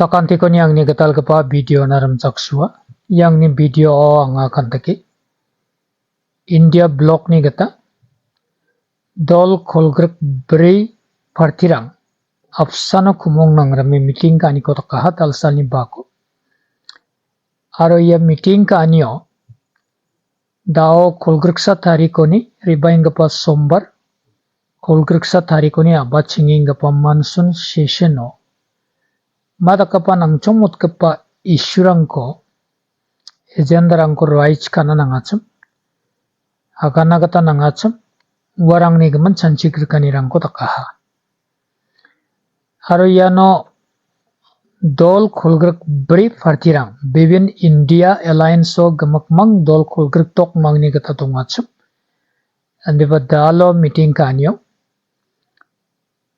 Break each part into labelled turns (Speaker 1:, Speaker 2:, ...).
Speaker 1: Sakantikoni angni getalgapa video naram chaksua yang ni video o anga kantaki India block ni gata dol kolgrek beri partirang apsano kumong nangrami meeting ka ani kota kahat alsani bako aro ya meeting ka anio dao kolgreksa tarikoni ribainggapa sombar kolgreksa tarikoni abad singinggapa monsoon session o madakapa nangchomot kapa isurangko ejendarangko rights kana nangachum aganagata nangachum warangni gaman chanchikrkanirangko takaha aro yano dol kolgrek beri partirang bebin India Alliance o gamakmang dol kolgrek tok mangni gata tongachum andeba dalo meeting kanyo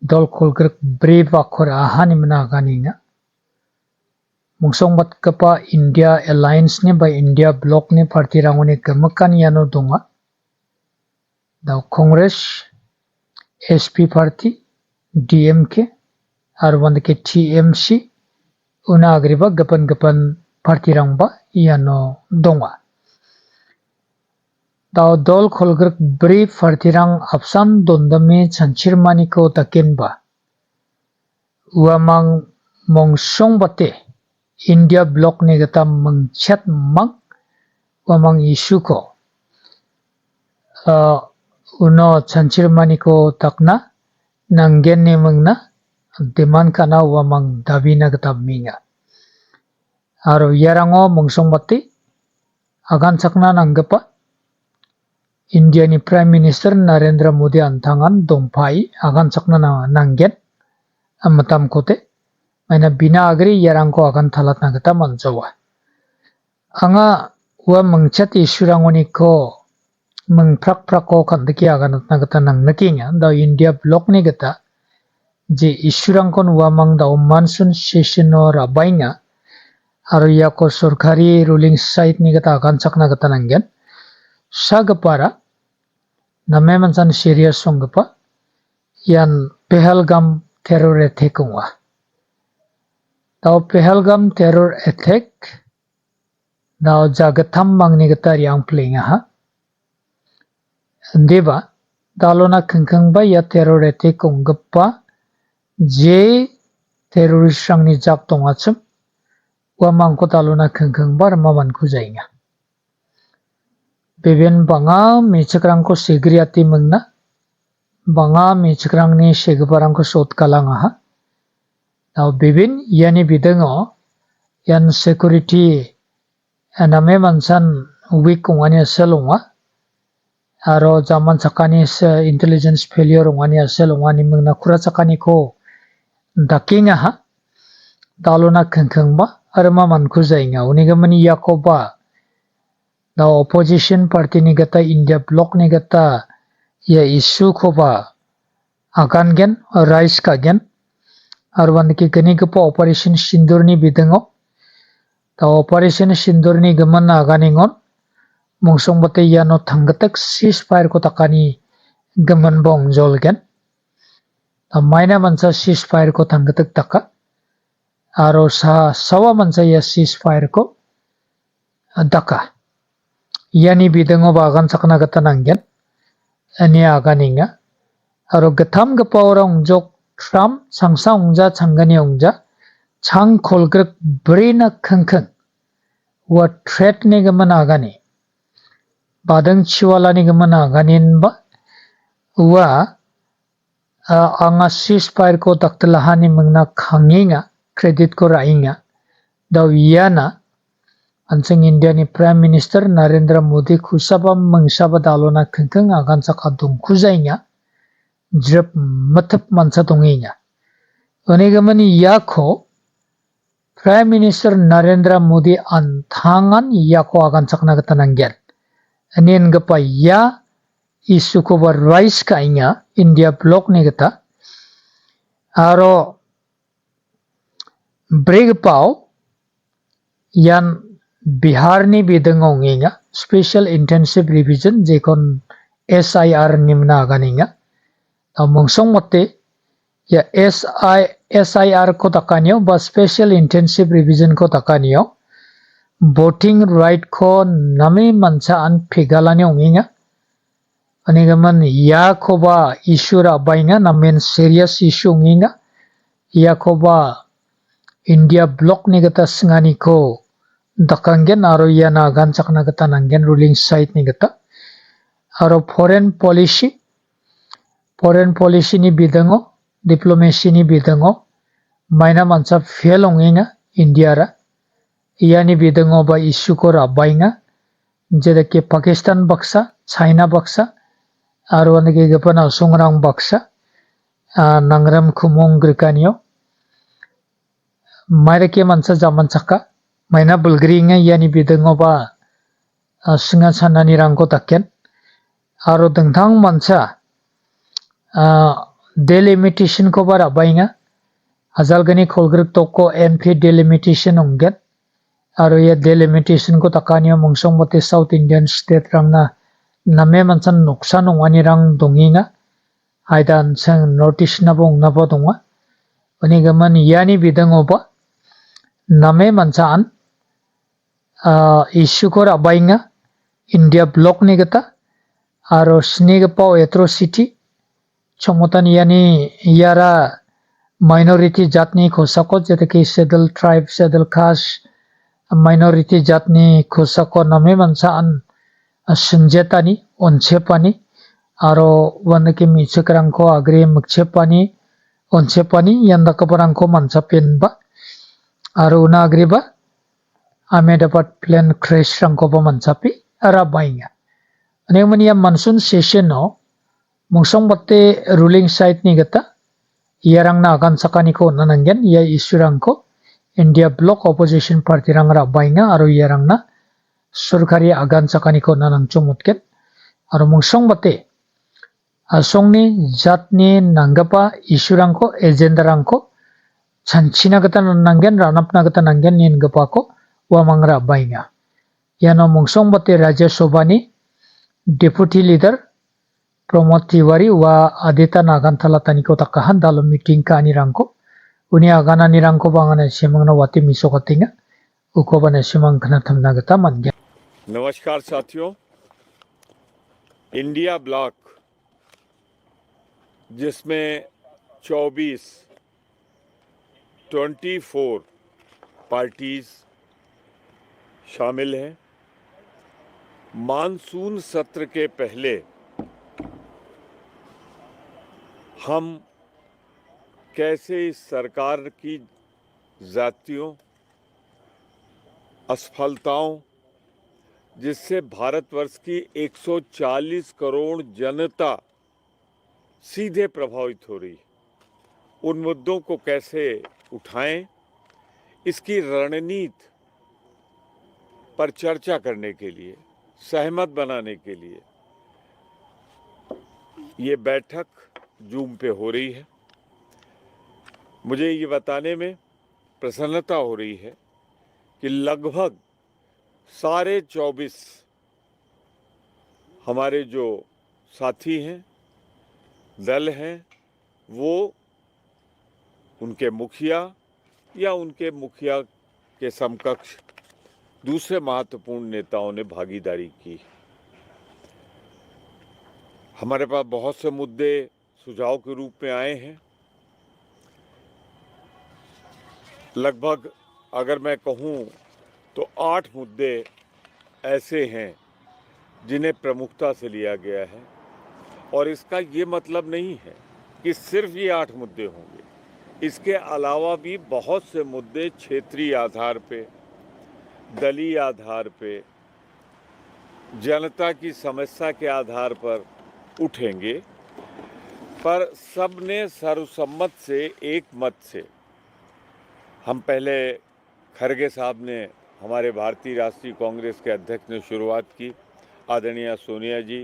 Speaker 1: dol kolgrek beri bakor ahani menaganinga Mungsongbat kapa India Alliance ni by India Block ni parti rangoni gemakan yano donga. Daw Congress, SP Party, DMK, arwand ke TMC, una agriba gapan parti rangba yano donga. Daw dol kolgrek beri parti rang apsan dondame chanchirmani ko takenba. Uamang mongsongbate India Block ni gata mengchat mang wamang isu ko uno chanchirmani ko takna nanggen ni mengna demand kana wamang davina gata minga aro yarango mongsongbati agan sakna nanggapa India ni Prime Minister Narendra Modi antangan dongpai agan sakna nanggen amatam kote Maina bina agri yarangko akan talat nagata manjawa. Anga wa mengchat isurangoni ko mengprak ko kandiki akan nagata nang nakinya da India Block ni gata je isurangkon wa mang da monsoon session or abainga aro yako sorkari ruling site ni gata akan sak nagata nanggen sagapara name mansan serious songgapa yan Pahalgam terror attack wa. Daw Pahalgam terror attack daw jagatam mangni gata yang plinga ha deba dalona kengkeng ba ya terror attack onggapa je terrorist rangni jak tongachum wamangko dalona kengkeng bar maman kujainga beben banga mechakrangko segriati mengna banga mechakrangni segaparangko sot kalanga ha Now bibin yani bidengo yan security aname mansan weak kungani aselunga aro zaman sakani intelligence failure ungani aselungani mengna kura sakani ko dakinga ha dalona kengkeng ba arma man kuzainga unigamani yakoba na opposition party ni gata India Block ni gata ya isu ko ba akan gen rise ka gen arwan ki gani gapa operation sindur ni bidengo ta operation sindur ni gaman aganingon mongsong bate yano thanggatak ceasefire ko takani gaman bong jolgen ta maina mansa ceasefire ko thanggatak taka aro sawa mansa ya ceasefire ko daka yani bidengo bagan sakna gata nanggen ani aganinga aro gatham gapa orang jok Trump sangsa ongja changgani ongja chang kolgrek brina kengkeng wa threat ni gaman agani badang chiwala ni gaman aganin ba wa anga ceasefire ko taktelahani mengna khanginga credit ko rainga daw yana anseng India ni Prime Minister Narendra Modi khusaba mengsaba dalona kengkeng agan sakadung kuzainga Jrep matap mansa tonginya. Onigamani yako Prime Minister Narendra Modi antangan yako akan sakna katanangyan. Anin gapa ya isu ko bar rise ka inya India Block ni gata. Aro break pao yan Bihar ni bidengong inga Special Intensive Revision jekon SIR nimna aganinga. Mongsong mate ya SIR ko takaniyo ba special intensive revision ko takaniyo voting right ko nami mansa an pigalani onginga ani gaman ya ko ba issue ra bainga namen serious issue onginga ya ko ba India block ni gata singani ko dakangen aro ya na gancakna gata nangen ruling side ni gata aro foreign policy ni bidango diplomacy ni bidango maina mansa fail onginga India ra yani bidango ba issue ko ra bainga jeda ke Pakistan baksa China baksa aro anige gapana sungrang baksa nangram khumong grikaniyo maira ke mansa zaman chaka maina bulgringa yani bidango ba singa sanani rangko takken aro dengthang mansa delimitation ko bara bainga ajalgani kholgrik toko MP delimitation ongget aro ya delimitation ko takaniyo mungsong mote South Indian state rangna name mansan nuksan ongani rang donginga haidan sang notice na bong na bodonga ani gaman yani bidango ba name mansaan issue ko rabainga India block ni gata aro sniga pao atrocity chomotan yani yara minority jatni khosako jete ki scheduled tribe scheduled caste minority jatni khosako name mansaan sunjetani onchepani aro wanaki michikrangko agri mukchepani onchepani yanda kaparangko manchapin ba aro una agri ba ame dapat plan crash rangko ba manchapi arabainga ane mania monsoon session no mungsong batte ruling side ni gata yarang na agan sakani ko nananggen ya issue rangko India block opposition party rang rabainga aro yarang na surkari agan sakani ko nanang chumutken aro mungsong batte asongni jatni nanggapa issue rangko agenda rangko chanchina gata nananggen ranapna gata nanggen nin gapa ko wamang rabainga yano mungsong batte Rajya Sabha ni deputy leader Pramod Tiwari wa Adita Naganthala taniko takahan dalam meeting ka anirangko uni agana nirangko bangana simang na wati miso katinga uko bana simang kana thamna gata man gya
Speaker 2: नमस्कार साथियों India block जिसमें 24 parties शामिल हैं monsoon सत्र के पहले हम कैसे इस सरकार की ज़्यादतियों असफलताओं जिससे भारतवर्ष की 140 करोड़ जनता सीधे प्रभावित हो रही है उन मुद्दों को कैसे उठाएं इसकी रणनीति पर चर्चा करने के लिए सहमत बनाने के लिए ये बैठक जूम पे हो रही है मुझे ये बताने में प्रसन्नता हो रही है कि लगभग सारे 24 हमारे जो साथी हैं दल हैं वो उनके मुखिया या उनके मुखिया के समकक्ष दूसरे महत्वपूर्ण नेताओं ने भागीदारी की हमारे पास बहुत से मुद्दे सुझाव के रूप में आए हैं लगभग अगर मैं कहूँ तो 8 मुद्दे ऐसे हैं जिन्हें प्रमुखता से लिया गया है और इसका ये मतलब नहीं है कि सिर्फ ये 8 मुद्दे होंगे इसके अलावा भी बहुत से मुद्दे क्षेत्रीय आधार पे दलीय आधार पे जनता की समस्या के आधार पर उठेंगे पर सबने सर्वसम्मत से एक मत से हम पहले खरगे साहब ने हमारे भारतीय राष्ट्रीय कांग्रेस के अध्यक्ष ने शुरुआत की आदरणीय सोनिया जी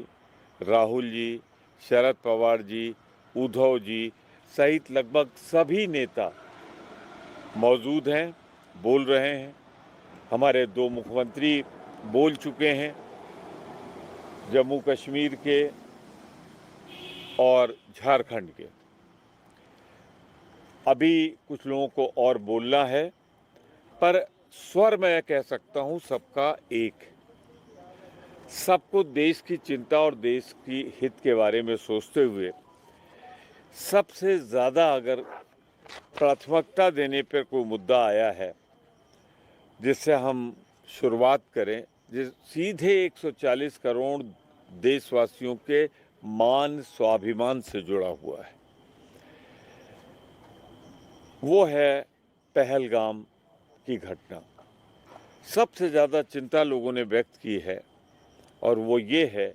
Speaker 2: राहुल जी शरद पवार जी उद्धव जी सहित लगभग सभी नेता मौजूद हैं बोल रहे हैं हमारे 2 मुख्यमंत्री बोल चुके हैं जम्मू कश्मीर के और झारखंड के अभी कुछ लोगों को और बोलना है, पर स्वर मैं कह सकता हूं सबका एक। सबको देश की चिंता और देश की हित के बारे में सोचते हुए सबसे ज़्यादा अगर प्राथमिकता देने पर कोई मुद्दा आया है जिससे हम शुरुआत करें, जिस सीधे 140 करोड़ देशवासियों के मान स्वाभिमान से जुड़ा हुआ है, वो है पहलगाम की घटना। सबसे ज़्यादा चिंता लोगों ने व्यक्त की है और वो ये है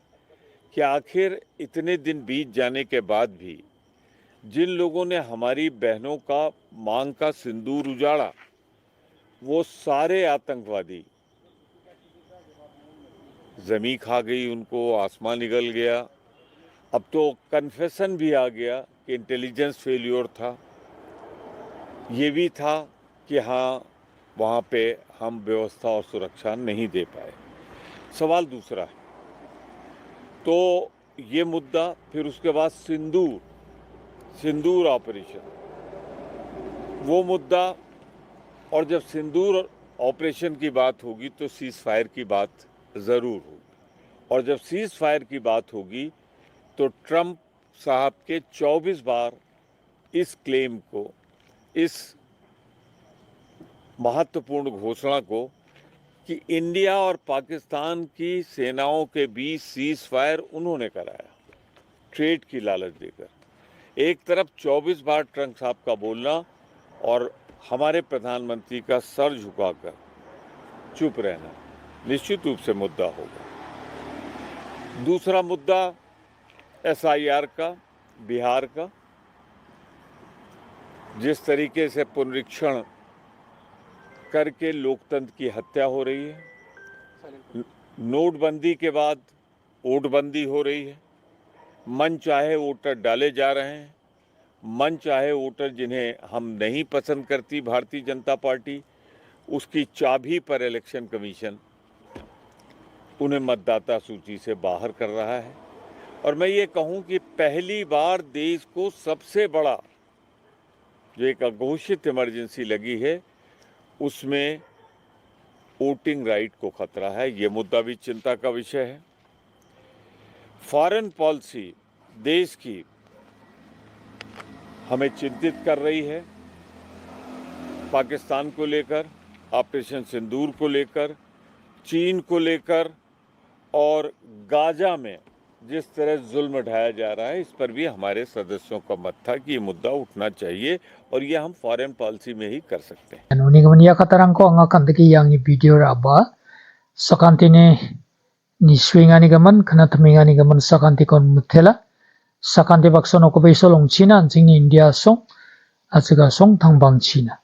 Speaker 2: कि आखिर इतने दिन बीत जाने के बाद भी जिन लोगों ने हमारी बहनों का मांग का सिंदूर उजाड़ा, वो सारे आतंकवादी, ज़मीं खा गई उनको, आसमान निगल गया। अब तो कन्फेशन भी आ गया कि इंटेलिजेंस फेल्योर था, ये भी था कि हाँ वहाँ पे हम व्यवस्था और सुरक्षा नहीं दे पाए। सवाल दूसरा है, तो ये मुद्दा, फिर उसके बाद सिंदूर ऑपरेशन, वो मुद्दा, और जब सिंदूर ऑपरेशन की बात होगी तो सीज़ फायर की बात ज़रूर होगी, और जब सीज़ फायर की बात होगी तो ट्रंप साहब के 24 बार इस क्लेम को, इस महत्वपूर्ण घोषणा को कि इंडिया और पाकिस्तान की सेनाओं के बीच सीज़ फायर उन्होंने कराया, ट्रेड की लालच देकर। एक तरफ 24 बार ट्रंप साहब का बोलना और हमारे प्रधानमंत्री का सर झुकाकर चुप रहना निश्चित रूप से मुद्दा होगा। दूसरा मुद्दा SIR का, बिहार का, जिस तरीके से पुनरीक्षण करके लोकतंत्र की हत्या हो रही है, नोटबंदी के बाद वोटबंदी हो रही है, मन चाहे वोटर डाले जा रहे हैं, मन चाहे वोटर जिन्हें हम नहीं पसंद करती भारतीय जनता पार्टी, उसकी चाबी पर इलेक्शन कमीशन उन्हें मतदाता सूची से बाहर कर रहा है। और मैं ये कहूं कि पहली बार देश को सबसे बड़ा जो एक अघोषित इमरजेंसी लगी है, उसमें वोटिंग राइट को खतरा है। ये मुद्दा भी चिंता का विषय है। फॉरेन पॉलिसी देश की हमें चिंतित कर रही है, पाकिस्तान को लेकर, ऑपरेशन सिंदूर को लेकर, चीन को लेकर, और गाजा में जिस तरह जुल्म ढाया जा रहा है, इस पर भी हमारे सदस्यों का मत था कि ये मुद्दा उठना चाहिए और ये हम फॉरेन पॉलिसी में ही कर सकते हैं।
Speaker 1: Nunigaman yakatarangko ang akandaki yang ni video raba sakantine ni swingani gaman kanatamingani gaman sakanti kon mutela sakanti baksono ko beisolong China anjing ni India song atsiga song tangbang China